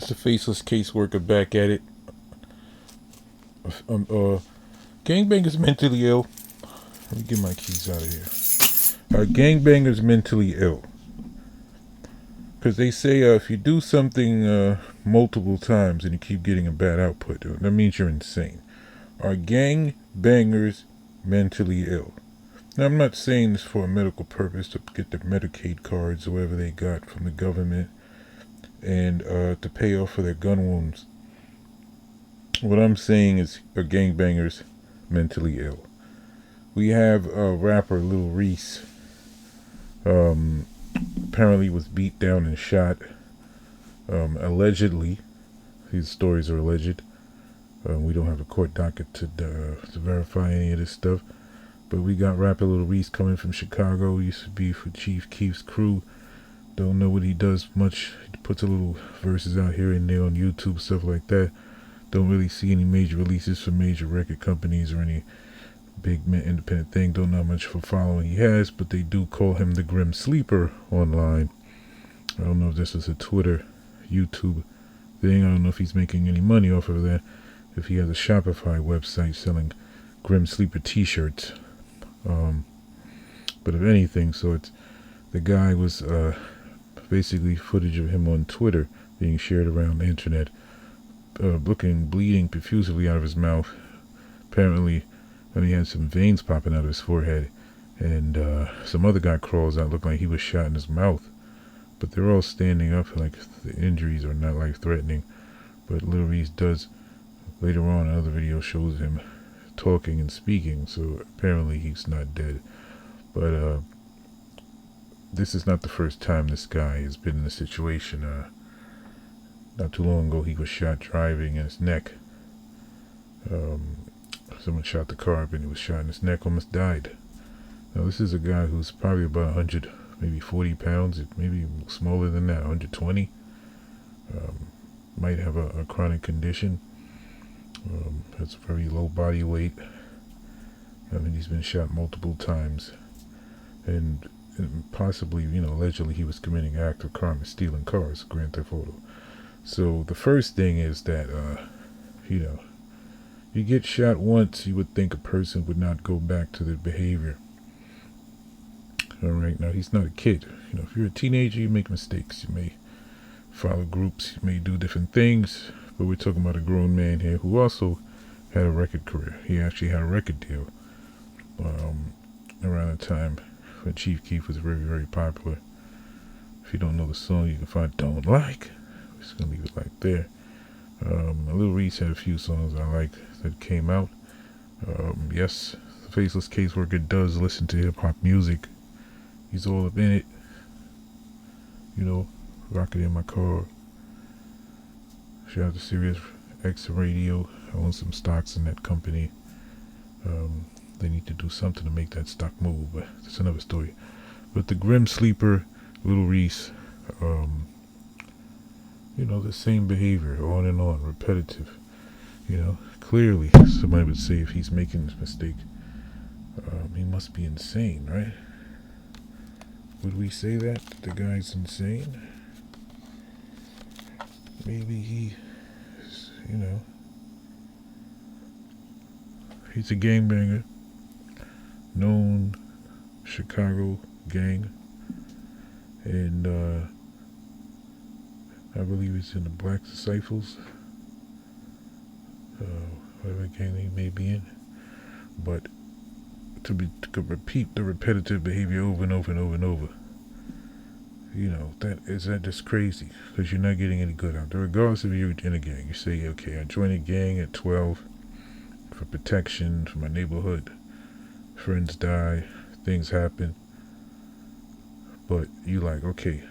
It's a faceless caseworker back at it. Gangbangers mentally ill. Let me get my keys out of here. Gangbangers mentally ill. Because they say if you do something multiple times and you keep getting a bad output, that means you're insane. Are gangbangers mentally ill? Now, I'm not saying this for a medical purpose to get their Medicaid cards or whatever they got from the government and to pay off for their gun wounds. What I'm saying is, are gangbangers mentally ill? We have rapper Lil Reese. Apparently was beat down and shot. Allegedly, these stories are alleged. We don't have a court docket to verify any of this stuff. But we got rapper Lil Reese coming from Chicago. He used to be for Chief Keef's crew. Don't know what he does much. He puts a little verses out here and there on YouTube, stuff like that. Don't really see any major releases from major record companies or any big independent thing. Don't know how much of a following he has, but they do call him the Grim Sleeper online. I don't know if this is a Twitter, YouTube thing. I don't know if he's making any money off of that. If he has a Shopify website selling Grim Sleeper t-shirts. But if anything, so it's the guy was basically footage of him on Twitter being shared around the internet, bleeding profusely out of his mouth. Apparently, he had some veins popping out of his forehead, and some other guy crawls out, looked like he was shot in his mouth. But they're all standing up, like the injuries are not life-threatening. But Lil Reese does, later on, another video shows him talking and speaking, so apparently he's not dead. But this is not the first time this guy has been in a situation. Not too long ago, he was shot driving in his neck. Someone shot the car up and he was shot in his neck, almost died. Now this is a guy who's probably about 100, maybe 40 pounds, maybe smaller than that, 120. Might have a chronic condition. Has very low body weight. I mean, he's been shot multiple times. And possibly, allegedly he was committing an act of crime, stealing cars, Grand Theft Auto. So the first thing is that, you get shot once, you would think a person would not go back to their behavior. Alright, now he's not a kid. If you're a teenager, you make mistakes. You may follow groups, you may do different things. But we're talking about a grown man here who also had a record career. He actually had a record deal around the time when Chief Keef was very, very popular. If you don't know the song, you can find Don't Like. We're just going to leave it like there. Lil Reese had a few songs I liked that came out. Yes, the Faceless Caseworker does listen to hip-hop music. He's all up in it. Rock it in my car. Shout out to Sirius X Radio. I own some stocks in that company. They need to do something to make that stock move, but that's another story. But the Grim Sleeper, Lil Reese, the same behavior, on and on, repetitive. Clearly somebody would say if he's making this mistake, he must be insane, right? Would we say that the guy's insane? Maybe he's a gangbanger, known Chicago gang, and I believe he's in the Black Disciples, whatever gang he may be in. But to repeat the repetitive behavior over and over and over and over, that just crazy, because you're not getting any good out there. Regardless if you're in a gang, you say, okay, I joined a gang at 12 for protection for my neighborhood. Friends die, things happen, but you like, okay,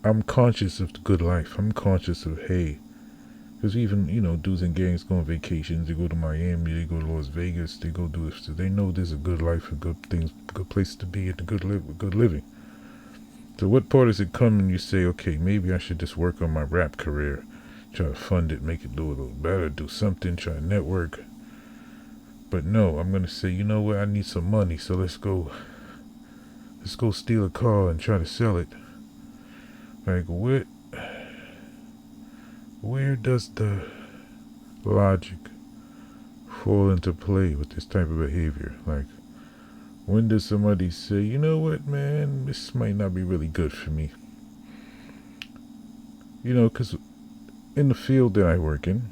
I'm conscious of the good life. I'm conscious of, hey, because even, dudes in gangs go on vacations, they go to Miami, they go to Las Vegas, they go do this. They know there's a good life and good things, good place to be, and good living. So what part does it come when you say, okay, maybe I should just work on my rap career, try to fund it, make it do a little better, do something, try to network. But no, I'm going to say, you know what, I need some money, so let's go steal a car and try to sell it. Like, what where does the logic fall into play with this type of behavior? Like, when does somebody say, you know what, man, this might not be really good for me? You know, because in the field that I work in,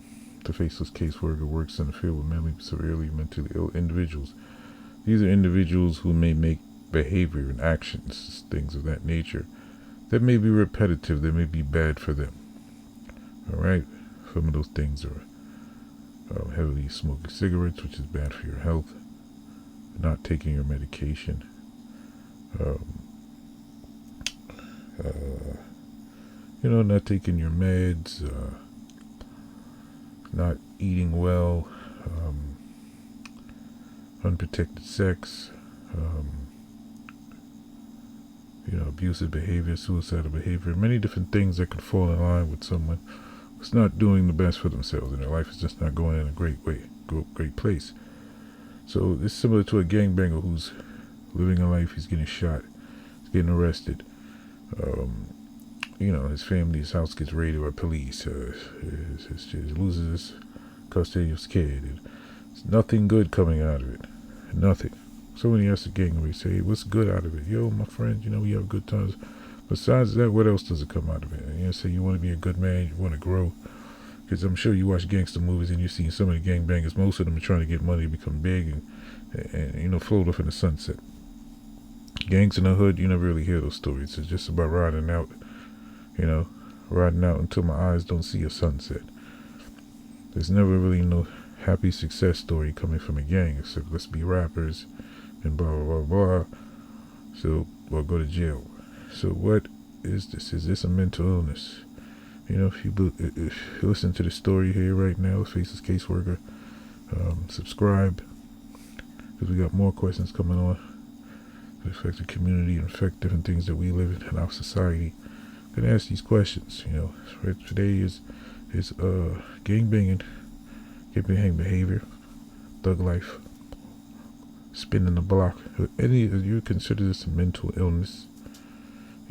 the faceless caseworker works in the field with severely mentally ill individuals. These are individuals who may make behavior and actions, things of that nature, that may be repetitive, that may be bad for them. Alright? Some of those things are heavily smoking cigarettes, which is bad for your health, not taking your medication, not taking your meds, not eating well, unprotected sex, abusive behavior, suicidal behavior, many different things that could fall in line with someone who's not doing the best for themselves and their life is just not going in a great place. So it's similar to a gangbanger who's living a life, he's getting shot, he's getting arrested. His family, his house gets raided by police. He loses his custody of his kid. And there's nothing good coming out of it. Nothing. So when he asks the gang, we say, hey, what's good out of it? Yo, my friend, we have good times. Besides that, what else does it come out of it? And say you want to be a good man, you want to grow. Because I'm sure you watch gangster movies and you've seen some of the gangbangers. Most of them are trying to get money, become big, and float off in the sunset. Gangs in the hood, you never really hear those stories. It's just about riding out until my eyes don't see a sunset. There's never really no happy success story coming from a gang, except let's be rappers and blah blah blah blah. So we'll go to jail. So what is this? Is this a mental illness? If you listen to the story here right now, Faceless Caseworker, subscribe, because we got more questions coming on that affect the community and affect different things that we live in our society. I'm gonna ask these questions. Today is gangbanging, gang behavior, thug life, spinning the block. Any of you consider this a mental illness?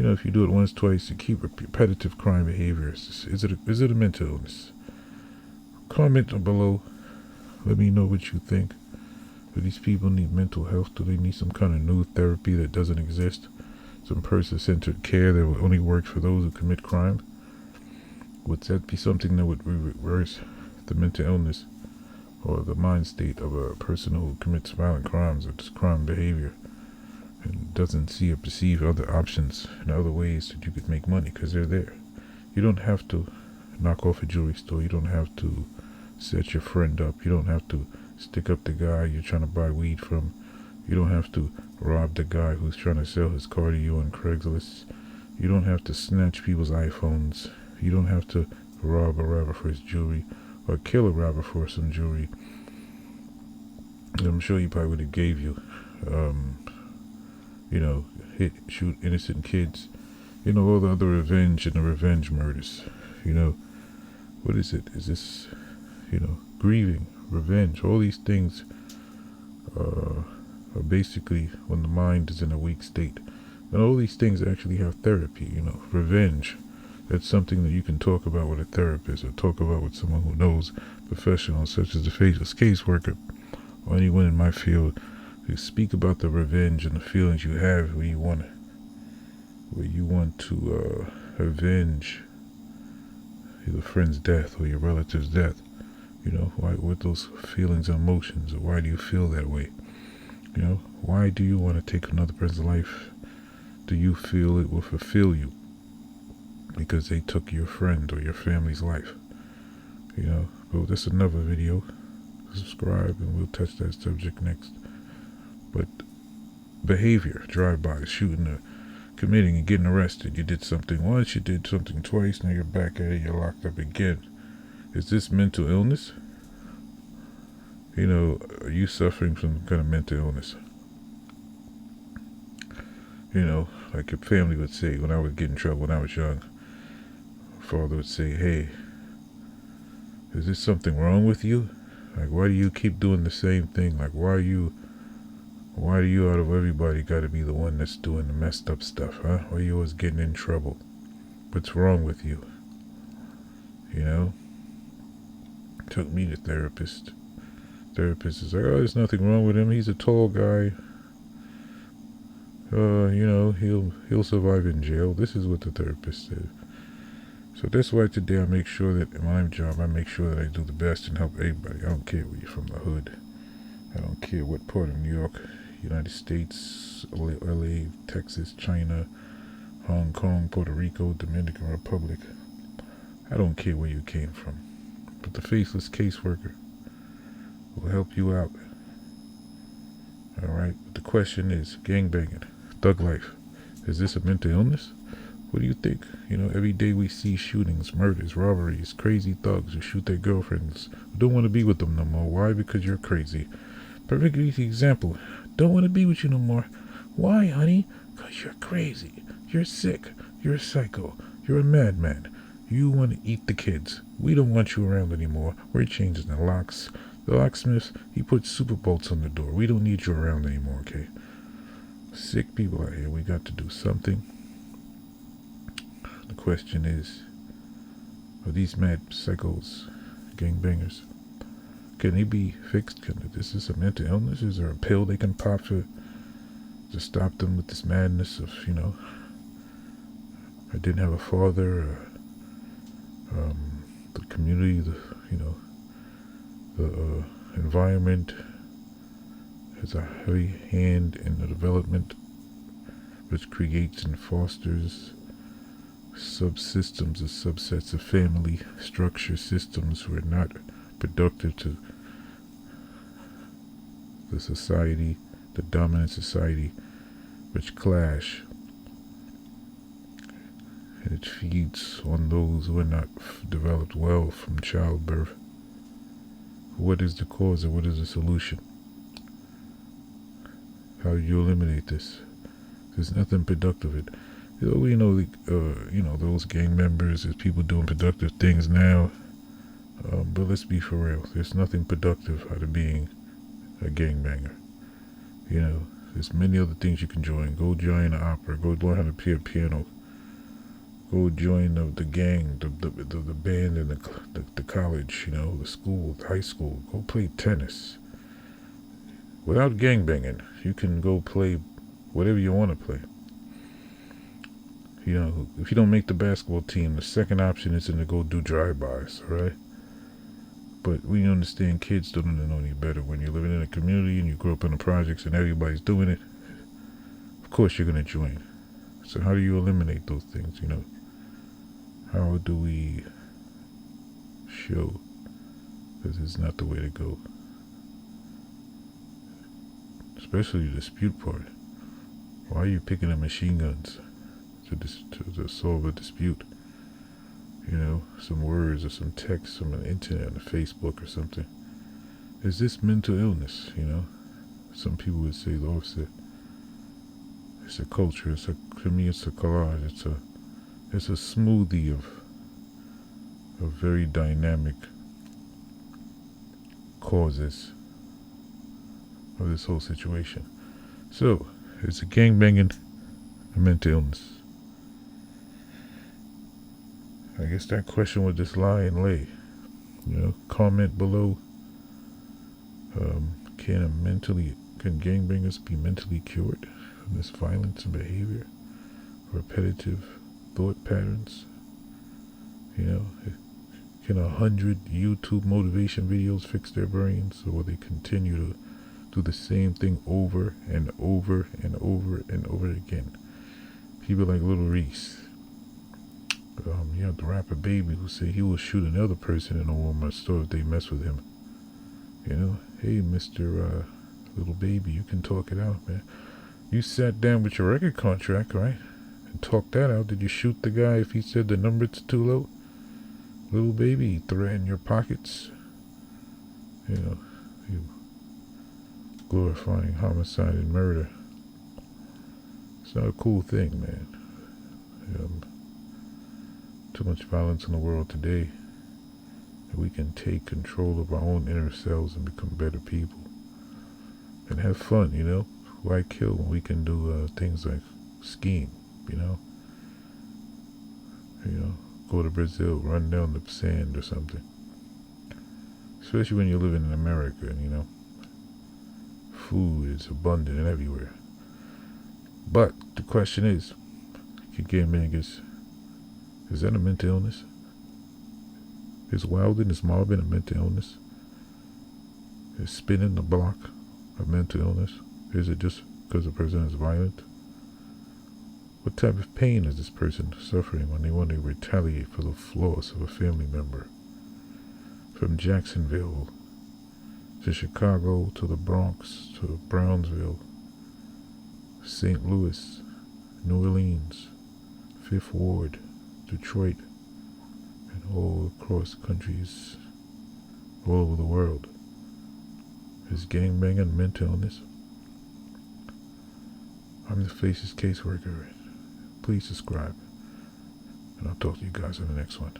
If you do it once, twice, you keep repetitive crime behaviors. Is it a mental illness? Comment below. Let me know what you think. Do these people need mental health? Do they need some kind of new therapy that doesn't exist? Some person-centered care that will only work for those who commit crime? Would that be something that would reverse the mental illness or the mind state of a person who commits violent crimes or just crime behavior and doesn't see or perceive other options and other ways that you could make money because they're there? You don't have to knock off a jewelry store. You don't have to set your friend up. You don't have to stick up the guy you're trying to buy weed from. You don't have to rob the guy who's trying to sell his car to you on Craigslist. You don't have to snatch people's iPhones. You don't have to rob a rapper for his jewelry or kill a rapper for some jewelry. I'm sure he probably would have gave you, shoot innocent kids, all the other revenge and the revenge murders. What is it? Is this, grieving, revenge, all these things are basically when the mind is in a weak state. And all these things actually have therapy, revenge. That's something that you can talk about with a therapist or talk about with someone who knows, professionals such as the faceless caseworker or anyone in my field, to speak about the revenge and the feelings you have where you want to avenge your friend's death or your relative's death. What those feelings and emotions, or why do you feel that way? Why do you want to take another person's life? Do you feel it will fulfill you because they took your friend or your family's life? Well, that's another video. Subscribe and we'll touch that subject next. But behavior, drive-bys, shooting, committing and getting arrested. You did something once, you did something twice, now you're back at it, you're locked up again. Is this mental illness? Are you suffering from some kind of mental illness? Like your family would say, when I would get in trouble when I was young, my father would say, hey, is there something wrong with you? Like, why do you keep doing the same thing? Like, why do you out of everybody got to be the one that's doing the messed up stuff, huh? Why are you always getting in trouble? What's wrong with you? You know, took me to therapist. Therapist is like, oh, there's nothing wrong with him. He's a tall guy. He'll survive in jail. This is what the therapist said. So that's why today I make sure that in my job I make sure that I do the best and help everybody. I don't care where you're from, the hood. I don't care what part of New York, United States, LA, Texas, China, Hong Kong, Puerto Rico, Dominican Republic. I don't care where you came from. But the faceless caseworker will help you out. Alright? But the question is, gangbanging, thug life. Is this a mental illness? What do you think? Every day we see shootings, murders, robberies, crazy thugs who shoot their girlfriends. We don't want to be with them no more. Why? Because you're crazy. Perfect easy example. Don't want to be with you no more. Why, honey? Because you're crazy. You're sick. You're a psycho. You're a madman. You want to eat the kids. We don't want you around anymore. We're changing the locks. The locksmith, he puts super bolts on the door. We don't need you around anymore, okay? Sick people out here. We got to do something. The question is, are these mad psychos, gangbangers, can they be fixed? Is this a mental illness? Is there a pill they can pop to stop them with this madness of, I didn't have a father, or, the community, the environment has a heavy hand in the development, which creates and fosters subsystems or subsets of family structure systems who are not productive to the society, the dominant society, which clash, and it feeds on those who are not developed well from childbirth. What is the cause or what is the solution? How do you eliminate this? There's nothing productive. Those gang members, there's people doing productive things now. But let's be for real. There's nothing productive out of being a gangbanger. There's many other things you can join. Go join an opera. Go learn how to play a piano. Go join the gang, the band in the college, the school, the high school. Go play tennis. Without gangbanging, you can go play whatever you want to play. If you don't make the basketball team, the second option is to go do drive-bys, alright? But we understand kids don't know any better. When you're living in a community and you grow up in the projects and everybody's doing it, of course you're going to join. So how do you eliminate those things, How do we show that it's not the way to go? Especially the dispute part. Why are you picking up machine guns to solve a dispute? Some words or some text from the internet, on Facebook or something. Is this mental illness? Some people would say the opposite. It's a culture. To me, it's a collage. It's a smoothie of very dynamic causes of this whole situation. So, is it gangbanging a mental illness? I guess that question would just lie and lay. Comment below. Can gangbangers be mentally cured from this violence and behavior? Repetitive thought patterns? Can 100 YouTube motivation videos fix their brains, or will they continue to do the same thing over and over and over and over again? People like Little Reese. You have the rapper Baby who said he will shoot another person in a Walmart store if they mess with him. Hey, Mr. Little Baby, you can talk it out, man. You sat down with your record contract, right? And talked that out. Did you shoot the guy if he said the number's too low? Little Baby, threaten your pockets. You glorifying homicide and murder. It's not a cool thing, man. Too much violence in the world today. We can take control of our own inner selves and become better people. And have fun, Why kill when we can do things like skiing, go to Brazil, run down the sand or something. Especially when you're living in America and, food is abundant and everywhere. But the question is, is that a mental illness? Is wilding, is mobbing a mental illness? Is spinning the block a mental illness? Is it just because the person is violent? What type of pain is this person suffering when they want to retaliate for the loss of a family member? From Jacksonville to Chicago to the Bronx to Brownsville, St. Louis, New Orleans, Fifth Ward, Detroit, and all across countries, all over the world. Is gangbanging mental illness? I'm the Faces caseworker. Please subscribe, and I'll talk to you guys in the next one.